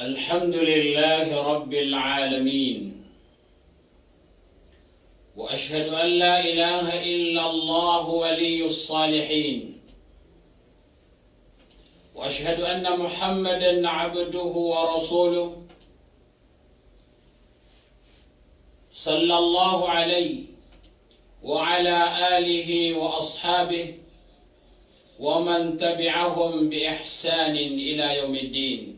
الحمد لله رب العالمين، وأشهد أن لا إله إلا الله ولي الصالحين، وأشهد أن محمدا عبده ورسوله صلى الله عليه وعلى آله وأصحابه ومن تبعهم بإحسان إلى يوم الدين.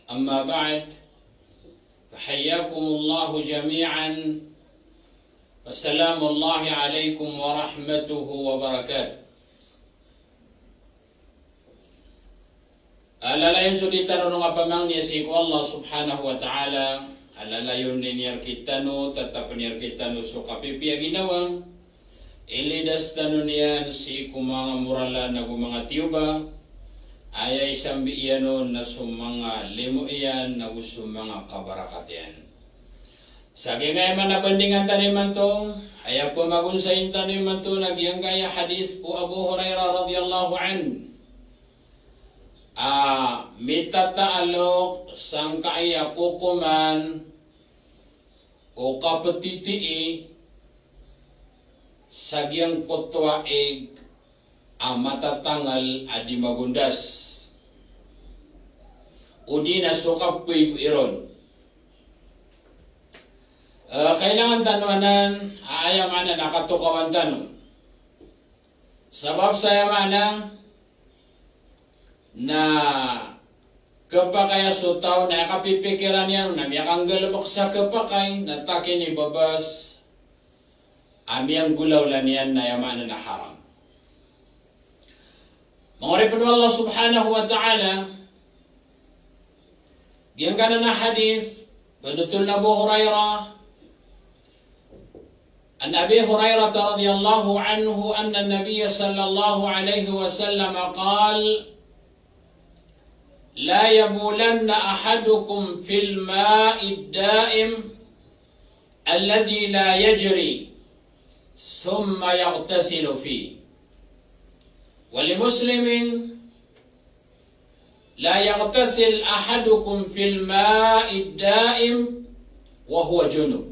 أما بعد، فحياكم الله جميعا، والسلام الله عليكم ورحمته وبركاته. Alalayon sulitan no nga pamang niya si Allah subhanahu wa ta'ala, alalayon niya kita no, tatapan niya kita no, so kapipia ginawang, ilidas tanong niyan si kumanga murala na mga tiyuba, ay isang biyanon na sumanga limo iyan na gusto mga kabarakat yan. Sa kaya man nabandingan taniman to, ay po magunsayin taniman to, nagyang kaya hadith po Abu Hurairah radiyallahu an. Mitataalok sang kaya kukuman o kapatitii sagyang kotwaig matatangal adi magundas o di nasukap po iron. Kailangan tanuanan ayamana nakatukawan tanong. Sabab sa yamana na kapakaya sutaw na kapipikiran yan na miyakang galabak sa kapakay na takin ni babas amiyang gulaw lan yan na yamana na haram. Mengoripun Allah subhanahu wa ta'ala yang kana na hadith benutul Abu Hurairah an Abi Hurairah radhiyallahu anhu anna an-nabiy sallallahu alaihi wasallam qala la yabulanna ahadukum fil ma'i ad-da'im alladhi la yajri thumma yaghtasilu fihi. ولمسلم لا يغتسل أحدكم في الماء الدائم وهو جنوب.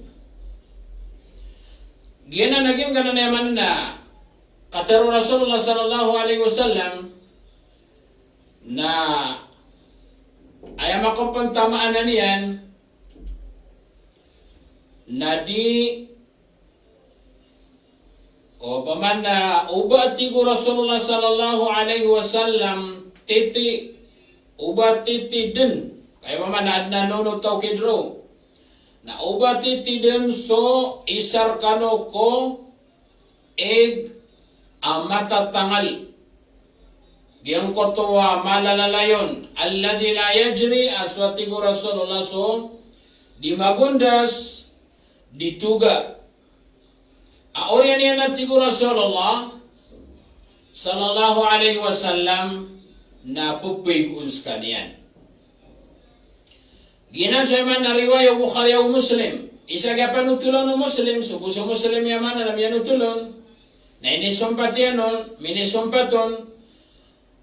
Gina naging ganun naman na katero Rasulullah sallallahu alaihi wasallam na ay makupuntamaan na niyan na di o paman na ubat tigo Rasulullah sallallahu alaihi wasallam titi ubat titi din kaya paman na adna nono tau kidro na ubat titi din so isar kano ko eg amatatangal giyang kotowa malalalayon alladhi la yajri aswati tigo Rasulullah so di magundas dituga Aurian niya natigo Rasulullah sallallahu alaihi wasallam na pupiguns kaniyan. Gina sa man na riwaya Bukhari o Muslim. Isa ka panutulon ng Muslim, subo sa Muslim yaman na yan utulon. Na inisumpat minisumpaton.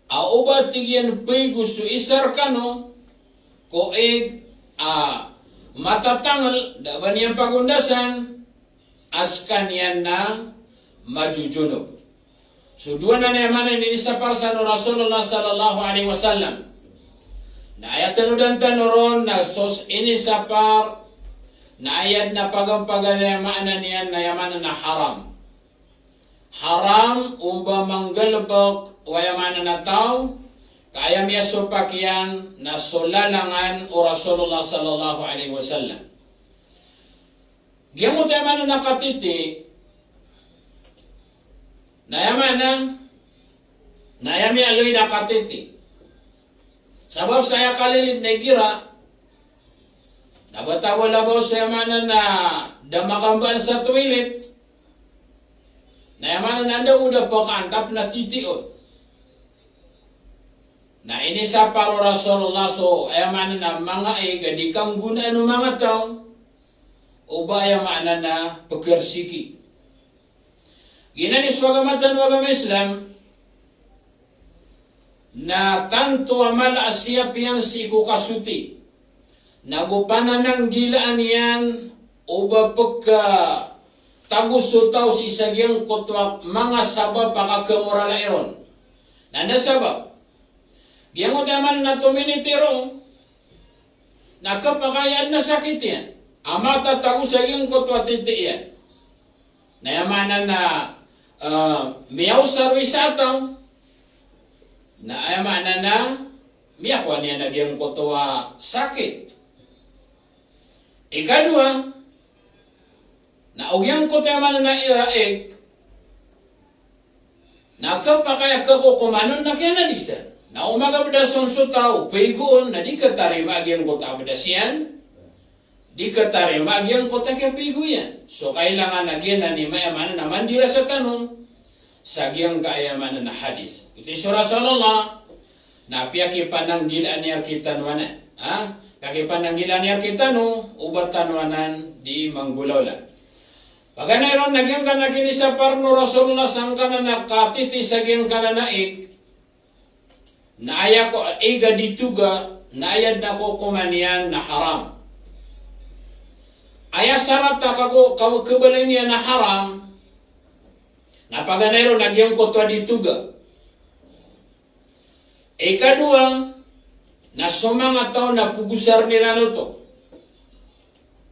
Aubat tigyan pigus su isar kano ko matatangal daban yang pagundasan askan yan na majujunub. So dua na naman ni isa parsa no Rasulullah sallallahu alaihi wasallam. Na ayat tanudan tanuron na sos ini sapar na ayat na pagampagan na maanan niyan na yaman na haram. Haram umba manggalbak o yaman na tao kaya miya supakyan na solalangan o Rasulullah sallallahu alaihi wasallam. Giyamu tayo man nakatiti, nayami aloy nakatiti. Sabab saya kalilid na gira, nabatawa-labaw sa yamanan na damakambal sa toilet, nayamanan na uda po kaantap na titiot. Na ini sa paro Rasulullah so ayamanan na mga di kang guna ano mga tao, ubaya maana na pagkersiki. Ginanis wagamatan wagam Islam na tanto amal asyap yang si kukasuti nagupanan ng gilaan yan, uba pagka tagusutaw si isagyang kutwak, mga sabab pakakamurala iron. Nanda sabab, giyang utaman na tuminitiro, nakapakayad na sakit yan. Ama tatago sa iyong kutwak titi yan. Nayamanan na miyaw sarwi sa ataw, nayamanan na miyakwa niya nagyang kutwa sakit. Ikadua, naugyang kutwa na iaik, nakapakaya kakukumanon na kaya nadisan. Na umaga badason sutaw, paygoon na di katarima agyang kutwa badasyan, di katarima agyang kutwa kaya paygo yan. So kailangan nagyan na ni mayamanan na mandira sa tanong, sa agyang kaayamanan na hadis. Iti surah Rasulullah, na piyaki pananggilan niya kitanwanan. Piyaki pananggilan niya kitano, ubat tanwanan di manggulaw lang. Paganayron, nagyang ka na kini sa parno Rasulullah sang ka na nakatiti sa gyang ka na naik, naaya ko iga dituga, naayad na ko kumanian na haram. Aya sarata kako kabalin niya na haram, na paganayron, nagyang kutwa dituga. Ikadua, na sumanga tao na pugusar nila to.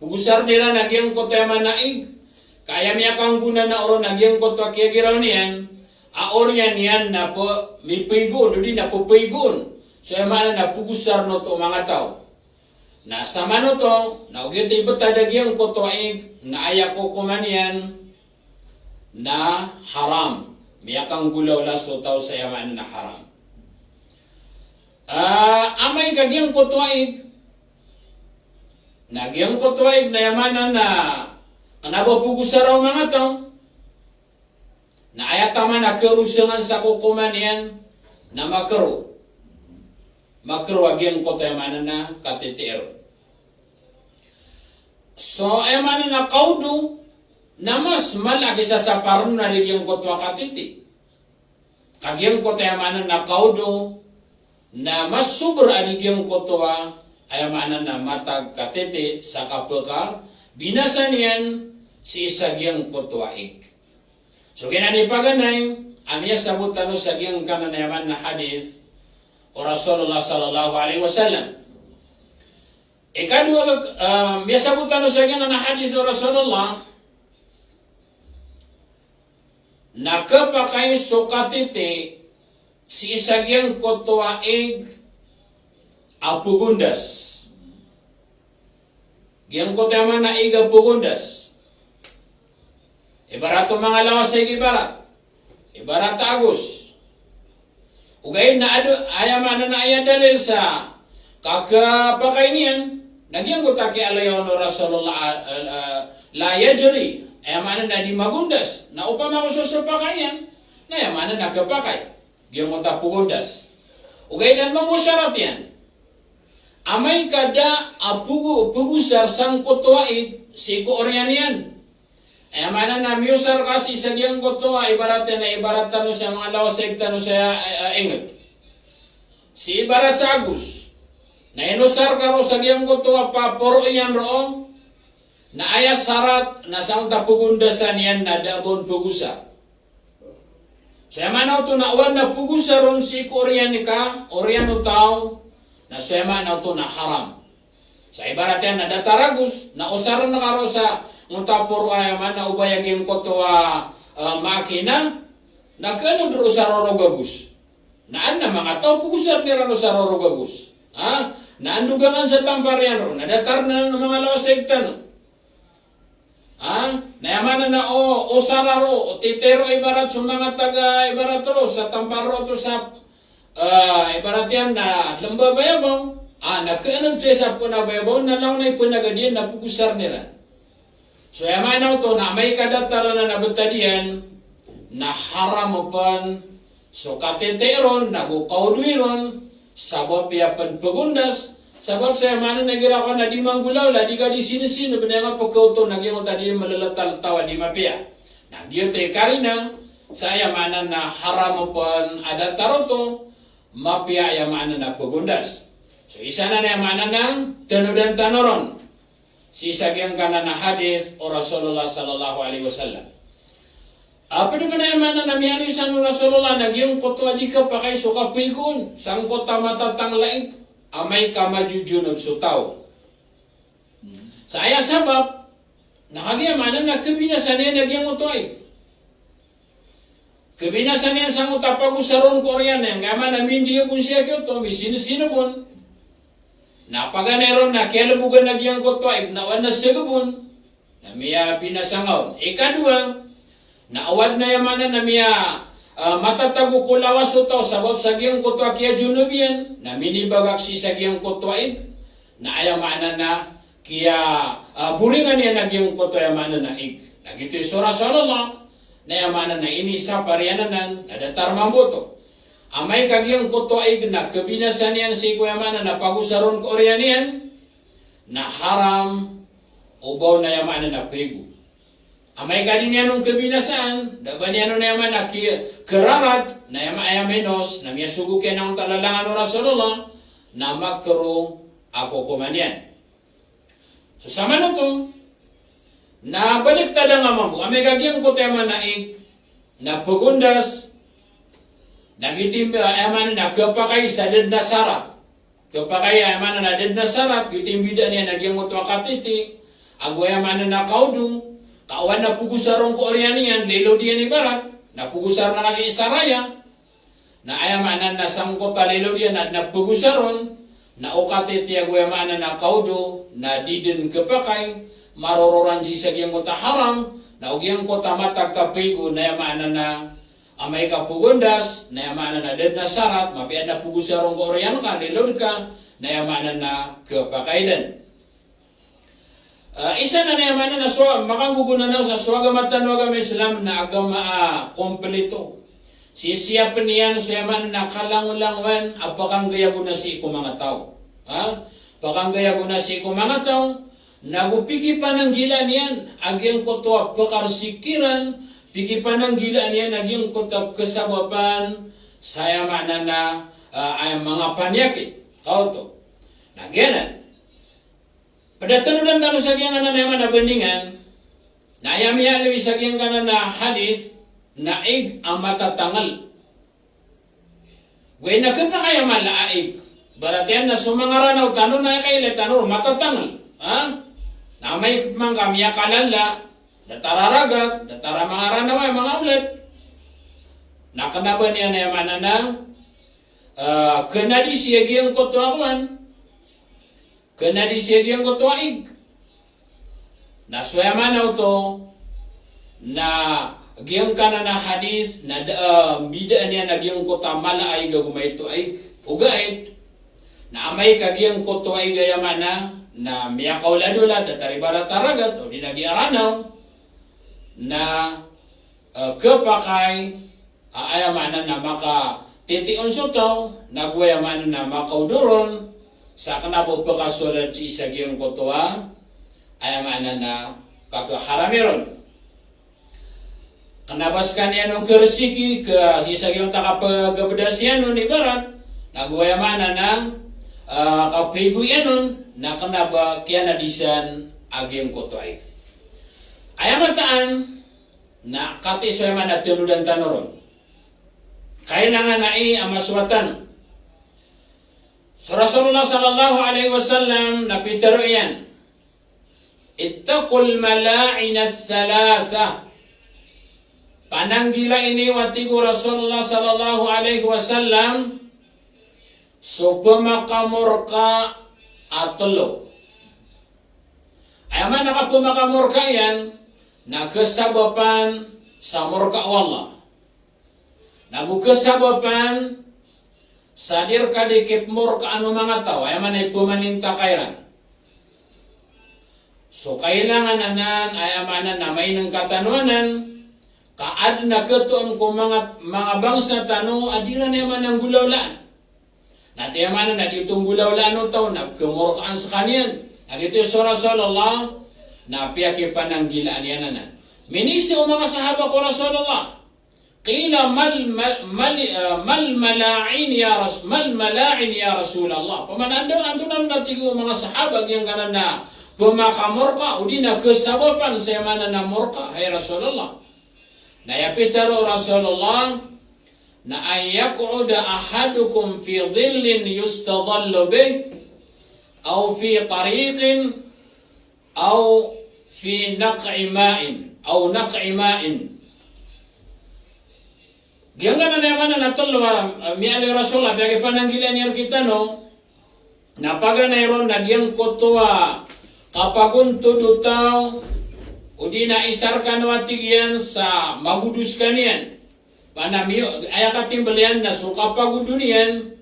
Pugusar nila nagyang kutwa manaig, kaya miya kang guna na oro nagyang kutwa kaya giraw niyan, aor yan na po mipaygon, hindi na po paygon. So yung na pugusar no to mga tao. Na sama no to, na ugyo tayo batadagyang kutwa na ayak ko kumanian na haram. Miya kang gulaw laso tao sa yaman na haram. Amay kagyang kutwaig, nagyang kutwaig na yamanan na kanabapugusaraw mga tao, na ayataman na karusangan sa kukuman yan, na makaro agyang kutwayamanan na katitiro. So ayamanan na kaudo, na mas malaki sa saparno na nagyang kutwa katiti. Kagyang kutwayamanan na kaudo, na mas sobra aligyan kutwa ay maanan na matag katete sa kapaka binasan yan si isagyang kutwaig. So kinanipaganay, amya sabutan sa gyang kananayaman na hadith o Rasulullah sallallahu alaihi wasallam. Ikadua, amya sabutan sa gyang na hadith o Rasulullah, nakapakay sukatete si isagyang kutwaig apugundas. Giyang kutwa na iga pugundas. Ibarat mga lawas sa ibarat. Ibarat agos. Ugay na ayaman na ayadalil sa kakapakay niyan. Nagyang kutaki alayon Rasulullah la yajri. Ayaman na di magundas. Na upama ko susupakayan. Na ayaman na nakapakay. Giyang kutwa pugundas. Ugay dan mamusyarat yan. Amay kada pugusar sang kutwaig si kooryan yan. Ay mana na miusar kasi sa diyang kutwa ibarat na ibarat tano sa mga lawas tano sa ingat. Si ibarat sa agus. Na inusar karo sa diyang kutwa paporo yan roong na ayas sarat na sang tapugundasan yan na dabon pugusar. So mana ito na uwan na pugusaron si kooryan ni ka, oryan o tao, na sema na ito na haram. Sa ibarat yan na dataragus, na usaran na karo sa nguntapuro ayaman na ubayag yung kutwa makina, na kano duro sa rorogagus. Naan na mga tao, pugusar nila no sa rorogagus. Naandugangan sa tamparian ro, nadatar na ng mga lawasektan. Nayaman na usara ro, titero ibarat sa mga taga ibarat ro, sa tamparo to sa ibarat yan na lamba bayabaw, nakaanong siya sa punabayabaw, nalaw na ipunagadiyan na pugusar nila. So yaman na ito na may kadatara na nabatadiyan na haram pan so katiteron, nagukauduiron, sabab yapan pagundas, sabab sa yaman na nagira ko na di manggulaw, di ka di sinisino, binaya nga pagkauto, nagyang tadi malalatalatawa di mapia. Nagyo tayo karina, sa yamanan na haram pan adataro to, mapia yaman na pagundas. So isa na mana ng tanudan tanoron. Si sagyang kana na hadith o Rasulullah sallallahu alaihi wasallam. Apa naman na mana na miyari sa Rasulullah nagyong kotwa di ka pa kay suka pigun. Sang kota matatang laig amay ka majujunod sutaw. Sa aya sabab nakagiyamanan na kabinasan niya nagyang utoy. Kabinasan niya sang utapagusaron Korean yan. Gama namin diyo pun siya kyoto. Sino pun. Napaganeron na kelabugan nagyang utoy. Nawan na sigabun. Na miya pinasangaw. Ikadua, naawad na yamanan na miya matatago kulawas utaw. Sabab sagyang utoy kaya junubian. Na minibagak si sagyang utoy. Na ayamanan na kaya buringan niya nagyang koto yamanan na ig. Nagito'y surah Rasulullah na yamanan na ini sa pariananan na datar mambuto. Amay kagyang koto ig na kabinasan niyan si kuyamanan na pagusaron ko oriyan niyan na haram ubaw na yamanan na pegu. Amay kadin niya nung kabinasan, daban niya nung yaman na kerarat na yamamenos na miya sugukin ang talalangan ng Rasulullah na makro ako kumanyan. So sama nito, na baliktad ang amamu, amay kagyang kutema na ig, na pagundas, nagitimba ayaman na kapakay sa ded na sarap. Kapakay ayaman na ded na sarap, gitimbida niya nagyang utwa katiti, agwayaman na kaudu, kawan na pugusarong ko oriyan niyan, lilo diyan ibarat, na pugusar na kasi isaraya, na ayaman na sangkota lilo diyan at napugusaron, na ukatiti agwayaman na kaudu, na didin kapakay, marororan si sagyang kota haram, na ugyang kota matag kapigo, na yaman na amay ka pugundas, na yaman na ded na sarat, mapiad na pugusarong ko oriyan ka, lilod ka, na yaman na kapakay din. Isa na yaman na makangugunan na sa swagamatan wagam Islam na agama kompleto. Sisiyap niyan sa yaman na kalangulangan apakang gaya ko na si ko mga tao. Pakang gaya ko na si ko mga tao, nagupiki pa ng gila niyan, agyang ko to pakarsikiran, piki pa ng gila niyan, agyang ko to kasabapan, sa yaman na ay mga panyakit. Kao to. Nagyanan. Pada tanudan talo sa gyang na naman na bandingan, na ayamihan liwi sa gyang na hadith, na ig ang matatangal. Gawin na kapakayaman na aig. Baratian na sumangaranaw, tanong na kaile, tanong matatangal. Na may mga kamiya kalala, datararagat, datara mga ranaway, mga ulit. Nakanaban niya na yaman na kanadi siyagiyang kotuakuan. Kanadi siyagiyang kotuaig. Nasuyaman na ito na giyang kana na hadith na bidaan niya na giyang kota mala ay gagumay ito ay ugait na amay kagiyang koto ay gayaman na miyakaw ladula dataribara taragat o dinagi aranaw na kapakay ayaman na maka titiun sotaw nagwayaman na makauduron sa kanabo pagkasulat si isa giyang koto ayaman na kakaharamiron. Kanabas ka niya nung kersiki ke sisa yung takapagabadas yan nun ibarat nagwayaman ng kaprigo yan nun na kanaba kaya nadisan aging kotoay. Ayamataan na katiswayaman at tinudan tanoron. Kailangan na amaswatan. So Rasulullah sallallahu alaihi wasallam na pitero yan. Ittaqul mala'ina thalatha. Pananggila ini watiku Rasulullah sallallahu alaihi wasallam so pemakamurka atlo. Ayaman nakapumakamurka yan na kesabapan sa murka Allah. Nagukesabapan sadir kadikip murka anu mga tao. Ayaman ay pumaninta kairan. So kailangan nanan ayamanan na may ng katanuanan kaad na ketoon ko mga bangsa tano adiran yaman ng gulawlaan. Nati yaman na ditong gulawlaan no tao na kumurkaan sa kanyan. Nagito yung surah Rasulullah na piyakipan ng gilaan yan nanan. Minisi o mga sahaba ko Rasulullah. Qila mal mala'in ya Rasulullah. Pamanandang antunan natigo mga sahabag yang kanan na pumakamurka o di na kesabapan sa mana na murka hay Rasulullah. Na yapitaro Rasulullah na ay yakuda ahadukum fi dhillin yustadhallu bih aw fi tariqin aw fi naq'i ma'in. Giangkan na naman na natulwa miali Rasulullah bagi pananggilan yang kita no napaga na iron na diyang kotwa kapag tudutaw o di na isarkan watigyan sa magudus kanian panamiyo ayakatim belian na suka pagudunian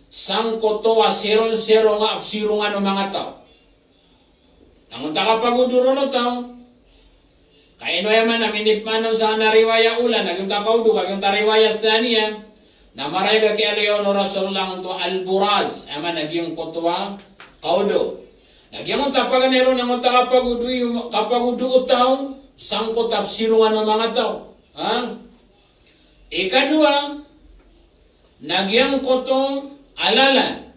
sang kotwa seron nga apsirungan o mga tao ang utaka paguduron o tao kaino yaman na minipmanon sa nariwaya ulan naging takaudu kaging tariwaya saniya na marayga ki aliyo no Rasulullah untuk al-buraz yaman naging kotwa kaudo nagyang tapagan nero ng kapagudu utaw sangkot apsirungan ng mga tao ikadua nagyang kotong alalan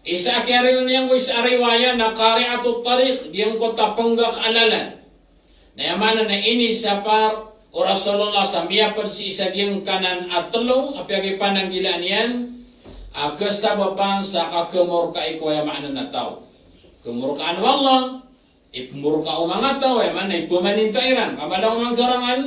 isa kaya niyang wis ariwaya na kari'atut tariq diyang kota penggak alalan na yamana na ini sapar o Rasulullah sa miyapad si isa diyang kanan at telo apyagi pananggilaan yan kesababan sa kakemurka iko yamana na tao kemurkaan wallah ipmurka o mga tao yamana ipumanintairan kamadang mangkarangan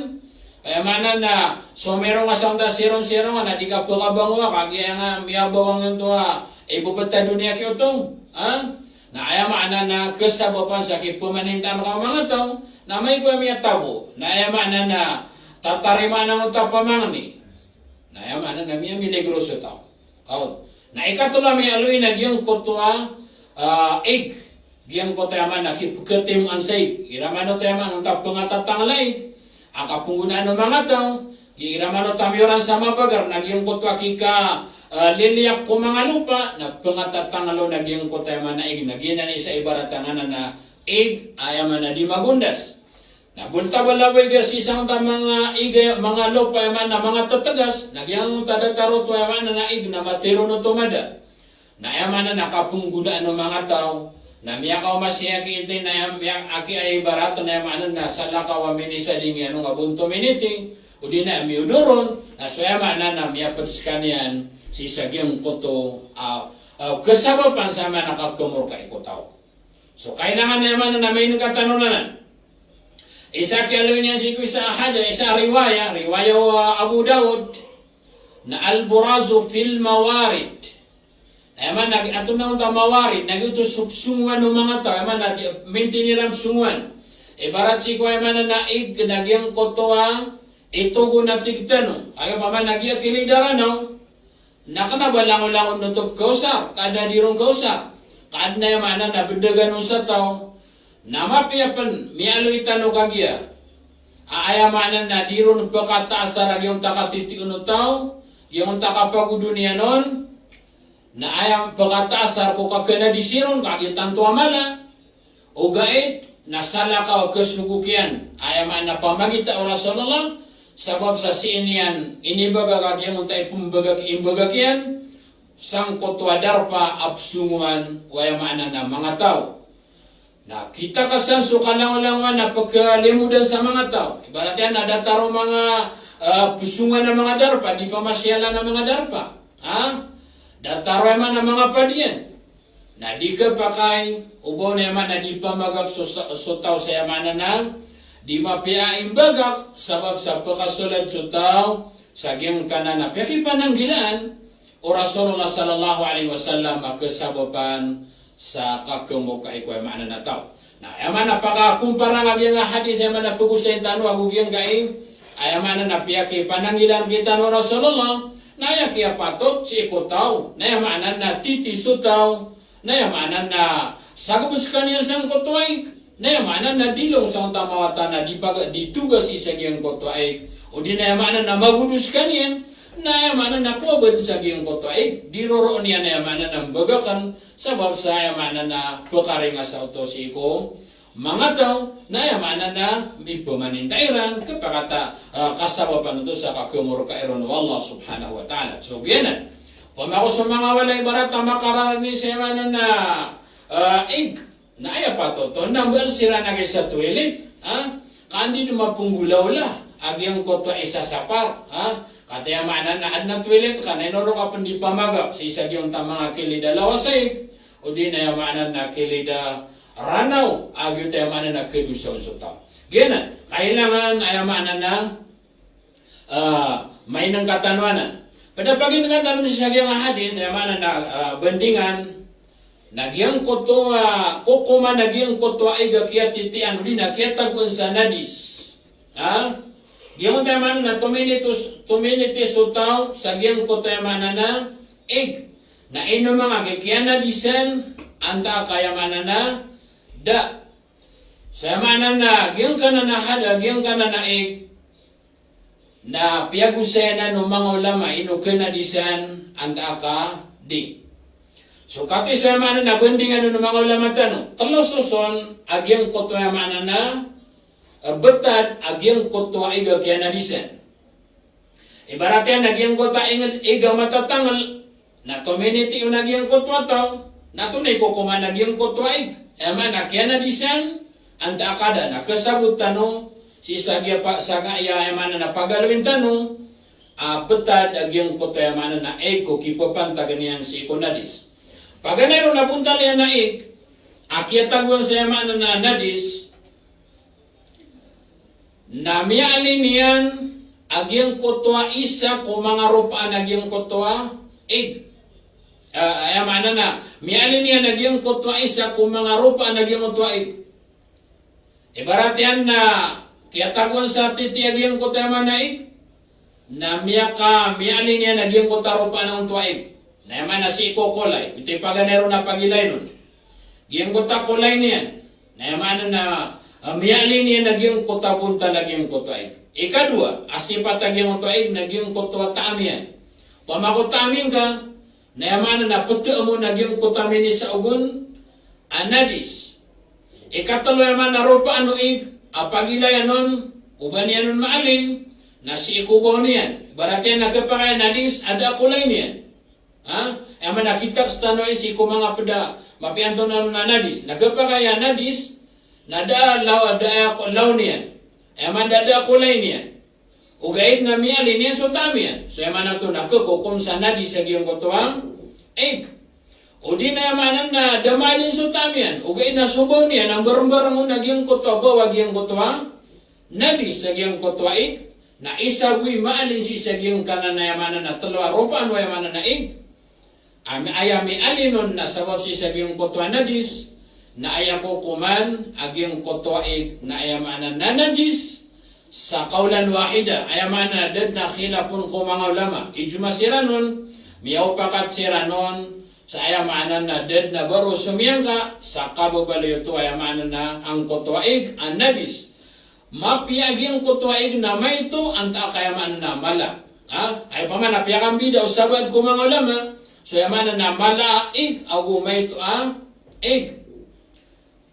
yamana na somero nga sangta siron-siron na di ka pagabangwa kagi nga miyabawang yung tuwa ibubata dunia kiyo to na ayamana na kesababan sa kipumanintan ka mga tao na may kuya miya tabo na ayamana na tatarima ng utapamang ni na ayamana na miya miligros tao na ikatula miya aluin na diyang kotwa egg diyang kotwa yaman na kipukatim ansay iramano tayo yaman ang tapangatatang laig ang kapungguna ng mga tao iramano tamyoran sa mabagar na diyang kotwa kika liliyak ko mga lupa na pangatatangalo na diyang kotwa yaman na egg na ginan isa ibaratangan na ig ayaman na di magundas. Na bulta balaway si isang mga ig mga lupa yaman na mga tatagas nagyang tadataro to yaman na ig na matero no tumada. Na yaman na nakapunggudaan ng mga tao na miyakaw masiyaki iti na aki ay barato na yaman na salakaw minisaling yan ng abunto miniti o di na miuduron na so yaman na miyapadskanyan si sagyang koto kasabapan sa mga nakakumur ka ikotaw. So kailangan naman na may katanungan. Isa kialawin yan si isa ahada, isa riwaya Abu Dawud na al-burazu fil mawarid. Naman ato na unta mawarid, nagito subsunguan ng mga tao, naman mentiniram sunguan. Ibarat si ko naman na naig nagyang kotoa itugo na tigtano. Kaya pa man nagya kilidaran no. Nakanabalangon-langon nutup kausar, kada dirong kausar. Kad na yaman na bendagan sa tao na mapiyapan mialoy tano kagya aayamanan na diron pagkataasarag yung takatitiuno tao yung takapagudunia nun na ayam pagkataasar ko kakena disiron kagya tanto amala o gait nasala ka o kesugukyan ayaman na pamagita o Rasulullah sabab sa siinian inibaga kagya mong tayo imbagakyan sang kotwa darpa absunguan wayamana na mga tao. Na kita kasan sukalang-langan na pagkalimudan sa mga tao. Ibarat yan, nadataro mga pusungan ng mga darpa, di pa masyalan ng mga darpa. Dataro yaman ng mga padiyan. Na di ka pakay, ubaw na yaman na di pa magagsotaw sa yaman na di mapiaing bagak, sabab sa pagkasulad sutaw, sa giyang kanan na pakipananggilaan, o Rasulullah sallallahu alaihi wasallam makasababan sa kakumuka ikoy maana na tao. Na yaman na pakakumpara nga nga hadis yaman na pag-usayin tano agugiyang gaing ayaman na piyaki pananggilan kita no Rasulullah na yakia patot si ikotaw na yaman na titi sutaw na yaman na sagabus kaniya sang kotwaik na yaman na dilong sa tamawata na ditugas isa giyang kotwaik o di na yaman na magudus kaniya na yamanan na kuwaban sa giyang koto ay diroroon niya na yamanan ng bagakan sabab sa yamanan na pakaringa sa uto si ko mga tao na yamanan na may pamanintairan kapagata kasawa pa nito sa kakumuro kairon ng Allah subhanahu wa ta'ala. So ganyan. Pamako sa mga walay barata makararani sa yamanan na ig na ay patoto nambal sira na sa toilet. Kandi dumapunggulaw la. Agyang koto isa sapar. Kataya maanan na ad na toilet ka na inoro ka pandi pamagak sa isa gyong tamang kilida lawasay. O di na yamanan na kilida ranaw agyo tayo mana na keduson so tao. Gina, kailangan ayamanan na may nang katanwanan. Pada pagi nga tanong sa gyang hadis ayamanan na bandingan nagyang koto kokoma nagyang koto ay gakiat titi ano din nakiat tagun sa nadis. Gyang tayo mana na 2 minutes so tao sa gyang koto ayamanan na egg na ino mga gakian na disen anta kaya mana na da. Sa mana na gyang kana na hada gyang kana na egg na piagusena no mga ulama ino kana disen anta ka di. So kati sa mana na bendingan no mga ulama tano talososon agyang koto mana na betad agyang koto iga kaya na disen. Ibaratnya nagyang koto iga matatangal na community yung nagyang koto ataw na tunay ko kuma nagyang koto ig. Ema na kaya na disan anta akada na kasabot tano si sagya pa saga ya ema na pagalawin tano betad agyang koto ema na ego kipapantaganian si ikonadis. Paganero na punta liyan na ig akiatagwan sa ema na nadis na mialin niyan agyang koto isa ko mga rupaan agyang koto ig. Ayamana na mialin niya nagyang kotwa isa kung mga rupa nagyang kotwa ig. Ibarat yan na kiyatagon sa titi agyang kotwa mana ig na mialin niya nagyang kotwa rupa ng kotwa ig. Na yaman na si ikokolay. Ito paganero na pagilay nun. Giyang kotwa kolay niyan. Na yaman na mialin niya nagyang kotwa punta nagyang kotwa ig. Ikadua, asipat agyang kotwa ig nagyang kotwa taamian. Pamakot taamin ka na yamanan na puto mo nagyang kutamini sa ugun anadis. Ikatalo yaman na ropa ano ig apagilay anon uban yanon maalin na si ikubaw niyan. Baratyan na kapakay nadis ada kulay niyan. Yaman nakita sa tanoy si mga pada mapianto na nadis. Nagapakay nadis na da law niyan. Yaman da kulay niyan. Ugaid na mialin yan so tamiyan. So yaman na ito nakukukum sa nadis sa giyong kotoang egg. O di na yamanan na damalin so tamiyan. Ugaid na subaw niyan ang barang-barang na giyong kotoa bawag giyong kotoang nadis sa giyong kotoa egg. Na isabuy maalin si sa giyong kanan na yamanan na talawa ropa ano yamanan na egg. Ayami alinon na sabab si sa giyong kotoa nadis na ayakukuman agiyong kotoa egg na ayamanan na nadis sa kaulan wahida ayamana dad na khilafun ko mga ulama ijma siranon miyaw pakat siranon sa ayamana na dad na baro sumiyangka sa kababalayo to ayamana na ang kotwaig ang nabis mapiaging kotwaig na may ito anta kayamana na mala ay paman napiagang bidaw sabad ko mga ulama so ayamana na mala ig agu may ito ig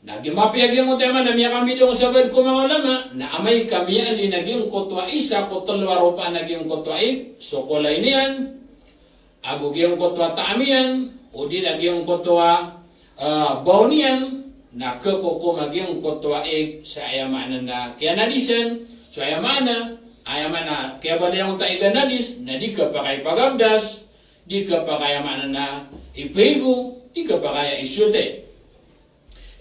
Nagimapiagyan mo tayo man na miya kami doon sabad ko mga ulama na amay kami ali naging kotwa isa kotalwa ropa naging kotwa ig so kulay niyan agugyang kotwa taamiyan o di naging kotwa baw niyan na kekoko maging kotwa ig sa ayamanan na kaya nadisan so ayamana kaya balayang taiga nadis na di ka pa kay pagabdas di ka pa kaya manan na ipego di ka pa kaya isyute.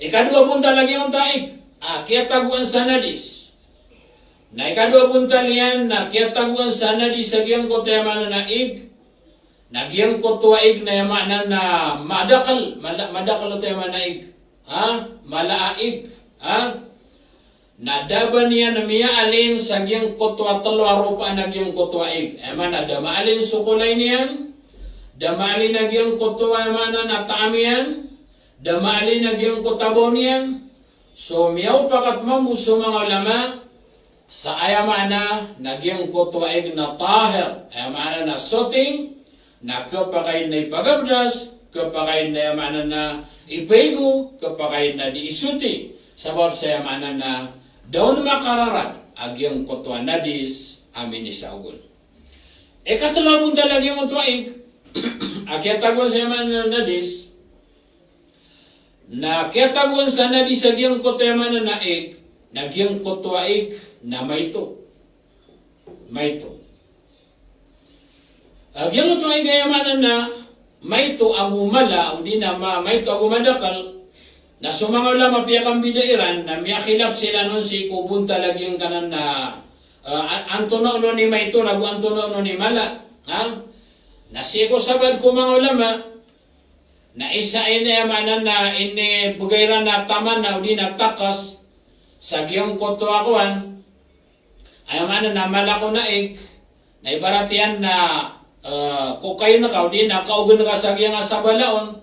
Ikadua punta lagi ang taig. Kaya taguan sa nadis. Na ikadua punta liyan na kaya taguan sa nadis sa giyang koto yamanan na ig. Na giyang koto ig na yamanan na madakal. Madakal ito yamanan na ig. Malaaig. Nadaban niya na miya alin sa giyang koto at talwaropa na giyang koto ig. Yaman na damaalin sukulay niyan. Damaalin na giyang koto yamanan na taamiyan. Damali na giyong kutabaw niyan. So miyaw pakat mamuso mga ulama sa ayamana na giyong kutuaig na tahir. Ayamana na soting na kapakain na ipagabdas, kapakain na ayamana na ipego, kapakain na diisuti. Sabab saya mana na daun makararat agyang kotwa nadis amin isaugon. Katulabong talaga yung tuwaig. Akyatagon sa mana nadis na kyatagon sa nadis agyang kotwa mana naig nagyang kotwaig na mayto. Agyang tuwaig ayamanan na mayto agumala o di na mayto agumadakal na sumangaw lang mapiyakang bidairan na miyakilap sila nun si kubun talagang kanan na antono no ni mayto nagu antono no ni mala na siko sabad kumangaw lama na isa ini amanan na ini bugairan na taman na di na takas sa giyong koto akuan ayamanan na mala ko naig na ibaratian na kukay na ka di na kaugun ka sa giyang asabalaon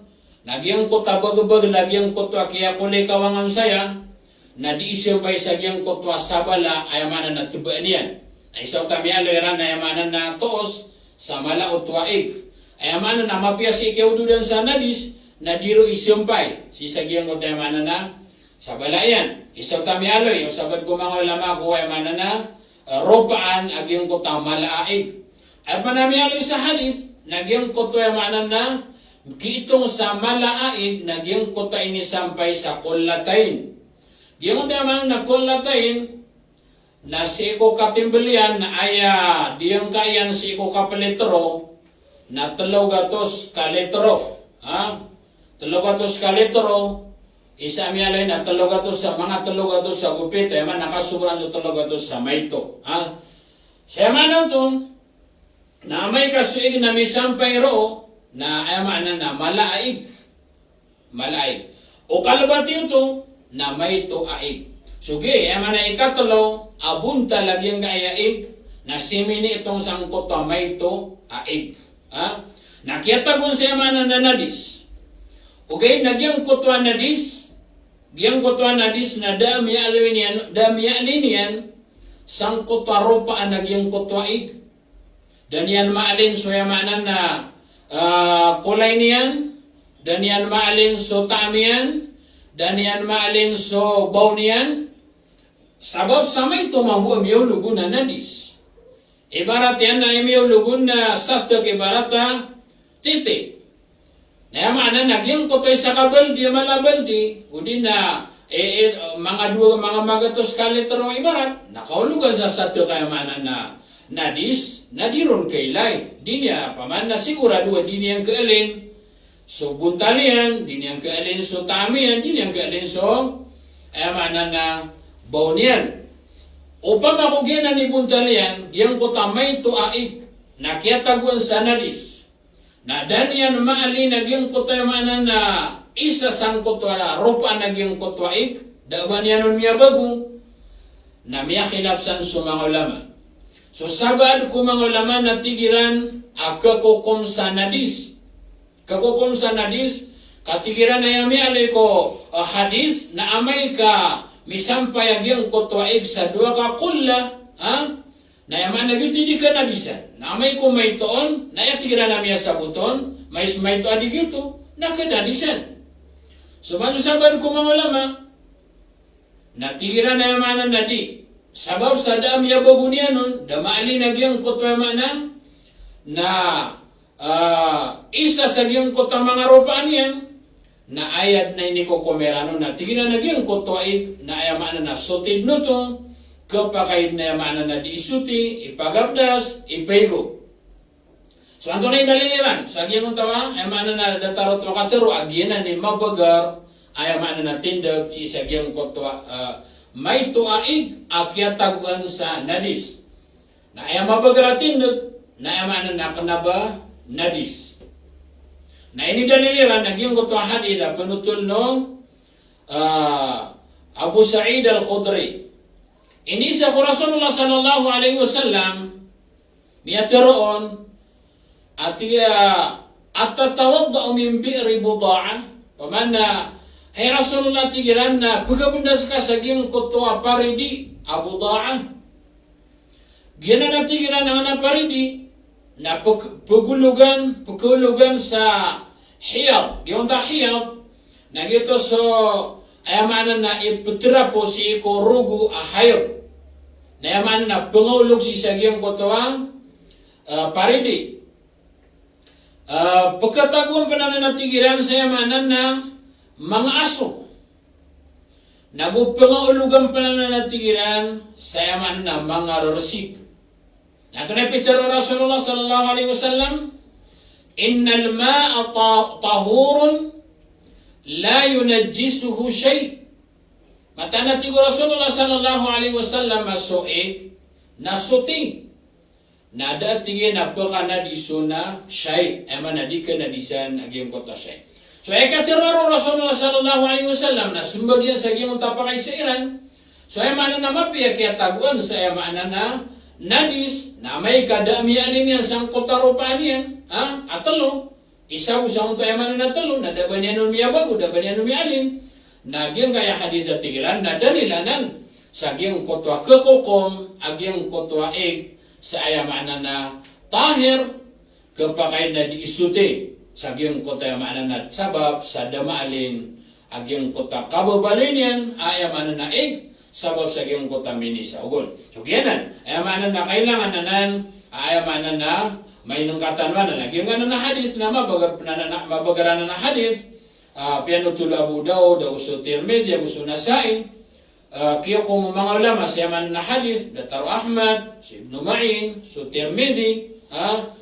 nagyang ko tabag-bag, nagyang ko to kaya kulay kawangan saya, na di isimpay sa gyang ko to sabala, ayamanan na tubaan yan. Ay isaw kami aloyran na ayamanan na toos, sa mala o tuwaig. Ayamanan na mapiyas ikaw dudan sa nadis, na diro isimpay. Si sa gyang ko to ayamanan na sabala yan. Isaw kami aloy, yung sabad ko mga ulama ko ayamanan na ropaan, agyang ko to malaaig. Ay manami aloy sa hadis, nagyang ko to ayamanan na kitong sa malaaig nagyang kota ini sampay sa kullatayn. Giyong taman na kullatayn na si iko katimbelian na aya diyang kayan si iko kapalitro na 300 ka litro. Talogatos ka litro isa miyalay na 300 sa mga 300 sa gupit ay man nakasuburan sa 300 sa mayto. Siya man ito na may kasuig na may sampay ro na ayamanan na malaig. O kalabati ito na may to aig. Sugi, ayamanan ikatalo, abunta lagi ang kaayaig na simini itong sangkot na may to aig. Nakiyatagon sa ayamanan na nadis. Okay, nagyang kutwa nadis, giyang kutwa nadis na dami alinian, sangkot na ropa ang nagyang kutwa ig. Dan yan maalin so ayamanan na kulay niyan, dan yan maalin so taamian, dan yan maalin so baw niyan. Sabab sa may tumamu amiyaw lugun na nadis. Ibarat yan na amiyaw lugun na satok ibarat titi. Na yaman na nagyang kotoy sa kabaldi, malabaldi, udi na mga magatos kalitro ibarat, nakaulugan sa satok kayamanan na nadis, nadiron kailay. Di niya paman na sigurado di niyang kaalin so buntalian, di niyang kaalin so tamian, di niyang kaalin so ayamanan na baunian. Upang makugyan ni buntalian, giyang ko tamay to aig, nakiyataguan sa nadis. Na danian maali na giyang ko tayamanan na isa sang kutwa na ropa na giyang kutwa aig, daban yanon miya bago, na miya khilafsan sumang ulama. So sabad ko mga ulama na tigiran kakukum sa nadis. Kakukum sa nadis, katigiran na yami alay ko hadis na amay ka misampay agyang kutwaig sa dua ka kulla, na yaman nagiti di ka nadisan. Na amay ko may toon, na yatigiran na miya sa buton, may to adigito, na kanadisan. So man sabad ko mga ulama, natigiran na yamanan na di. Sabab sa daam yabago niya nun, damaali na giyang kutwa mana na isa sa giyang kutwa mga ropaan yan na ayad na ini ko kumerano na tigina na giyang kutwa na ayaman na sutid no to kapakaid na ayaman na di isuti, ipagabdas, ipaygo. So anto na yung naliliran, sa giyang tawa, ayaman na datarot makatero, agyan na ni mabagar, ayaman na tindag si sa giyang kutwa may tuaig akyat taguan sa nadis. Na ayam mabagratindag, na ayamanan na kanaba nadis. Na ini daliliran, nagyang kutwa hadith, penutul no Abu Sa'id al-Khudri. Ini sa Rasulullah sallallahu alaihi wasallam, miyatiroon, atatawadda'u min bi'ri buda'ah, pamana, hey Rasulullah tigiran na pagabundas ka sa giyang kutwa paridi Abu Da'ah. Gina na tigiran na paridi na pagulugan sa hiyad. Giyong ta hiyad na gito so ayamanan na iputira po si iko rugu ahayr. Na ayamanan na pangulog si sagyang kotawang paridi. Pagkataguan pa na natigiran sa ayamanan na mga aso. Nagupangulugan pa na natigiran sa ayamanan na mga rosik. Nato na pitero Rasulullah sallallahu alaihi wasallam, innal ma'a tahurun la yunajjisuhu shay. Mata natigo Rasulullah sallallahu alaihi wasallam masuik nasuti. Nada tingin na pakana di suna shay. Emana di ka na disan aging kota shay. So ekatiraro Rasulullah sallallahu alaihi wasallam na sumbagyan sa aging utapakay sa Iran. So emana na mapiya kaya taguan sa emana na nadis na may kadami alin yan sang kota rupaan yan. Atalo. Isa usang untuk emana na talo. Nada banyan umiyabago, nada banyan umialin. Nagyang kaya hadis at tigiran na dalilanan sa aging kotwa kekokom, aging kotwa eg sa ayamanan na tahir kapakay na diisuti sa aging kota ayamanan na sabab sa damaalin aging kota kababalinian ayamanan na eg sabab sa aging kota minisa ugon. So kiyanan, ayamanan na kailangan nanan ayamanan na may nung katanwanan aging na hadis na mabagaran na hadis. Pianutul Abu Daud, usul Tirmidzi, usul Nasai. Kaya kung mga ulama sa yaman na hadith, Datar Ahmad, si Ibn Ma'in, usul Tirmidzi,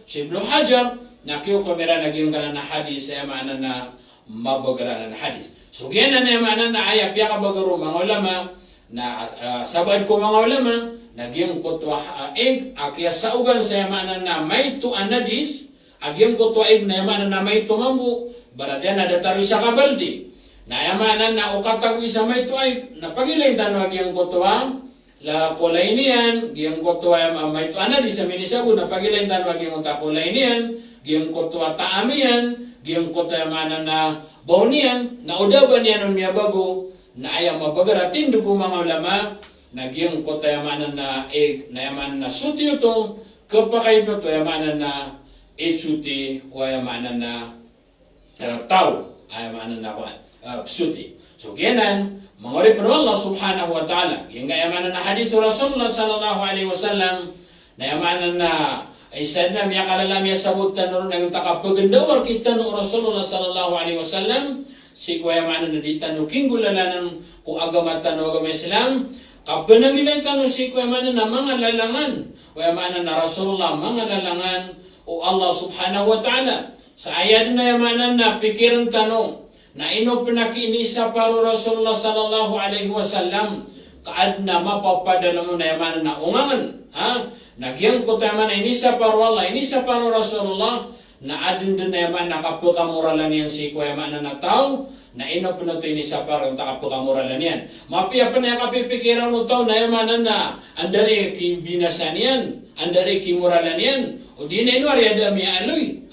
si Ibn Hajar, na kaya kung meron naging ka na hadith sa yaman na mabagaran na hadith. So kaya na yaman na ayap, ya kabagaro mga ulama, na sabad ko mga ulama, naging kutwa eg, kaya sa ugan sa yaman na may tu anadis, agim kutwa eg na yaman na may tumambu, berarti ada taruh sa kabaldi. Na yamanan na ukatag isa may tuay na pagilay tanwag yung kotwa la kulay niyan, giyang kotwa may tuana di sa minisabu na pagilay tanwag yung kulay niyan, giyang kotwa taamiyan, giyang kotwa yamanan na baunian, na udaban yan niya bago na ayam mabagaratin dugo mga ulama na giyang kotwa yamanan na egg na yamanan na suti ito kapakaid no to yamanan na isuti o yamanan na tao ay manan na kuan psuti. So ginan mangori pero Allah subhanahu wa ta'ala yung gayamanan na hadis Rasulullah sallallahu alaihi wasallam na yamanan na ay sad na miya kalalam ya sabutan ron ng takapagandawar kita no Rasulullah sallallahu alaihi wasallam si kayamanan na ditanu kinggulalanan ku agamatan no agama Islam kapanangilan tanu si kayamanan na mga lalangan kayamanan na Rasulullah mga lalangan o Allah subhanahu wa ta'ala. Sa ayat na yamanan na pikiran tanong na ino pinakinisa paro Rasulullah sallallahu alaihi wasallam kaad na mapapadala mo na yamanan na ungangan. Nagyang ko tayo man inisa paro Allah, inisa paro Rasulullah na adin din na yaman nakapukamuralan yan si kuya yamanan na tao na ino pinato inisa paro yung takapukamuralan yan. Mapiya pa na kapipikiran mo tao na yamanan na andari kibinasan yan, andari kimuralan yan. O di na ino ariada mi aloy.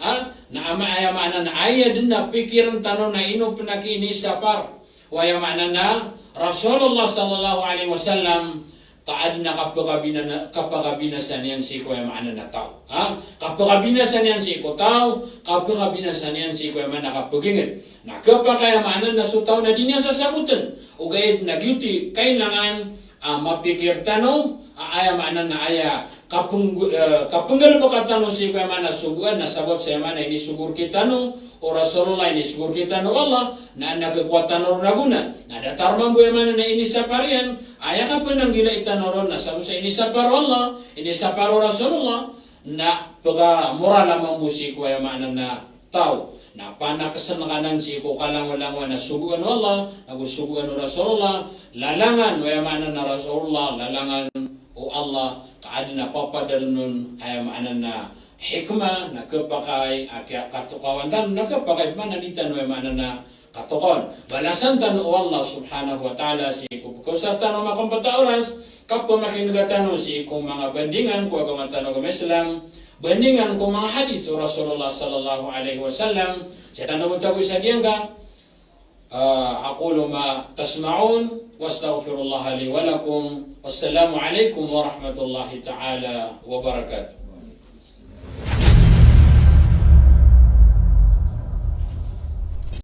Na ama ayamanan na aya din na pikiran tanong na ino pinakinisa par. O ayamanan na Rasulullah sallallahu alaihi wasallam taad na kapagabinasan yan si ko ayamanan na tao. Kapagabinasan yan si ko tao, kapagabinasan yan si ko ayamanan na kapagingin. Na kapagayamanan na sutaw na din niya sasabutan. O gayad na gyuti kailangan mapikir tanong ayamanan na aya kapunggal ba katano si kuya mana subuan na sabab sa mana ini subur kita no o Rasulullah ini subur kita no Allah na nagkuatan ron naguna na datar man buya mana na ini saparian aya ka pananggila itanoron na sabab sa ini saparo Allah ini saparo Rasulullah na pagka moral lamang si kuya mana na tao na panakasanakanan si ko kalang-walang na subuan Allah nagusubuan no Rasulullah lalangan kuya mana na Rasulullah lalangan o Allah kaadi na papadal nun ay maanan na hikmah na kapakay katukawan tan na kapakay manalitan ay maanan na katukon balasan tan o Allah subhanahu wa ta'ala si kupukusar tan o makumpata oras kapwa makinagatan si kung mga bandingan kung agamatan o Islam bandingan kung mga hadis o Rasulullah sallallahu alaihi wasallam sa tanong tago sa diyan ka أقول ما تسمعون واستغفر الله لي ولكم والسلام عليكم ورحمة الله تعالى وبركاته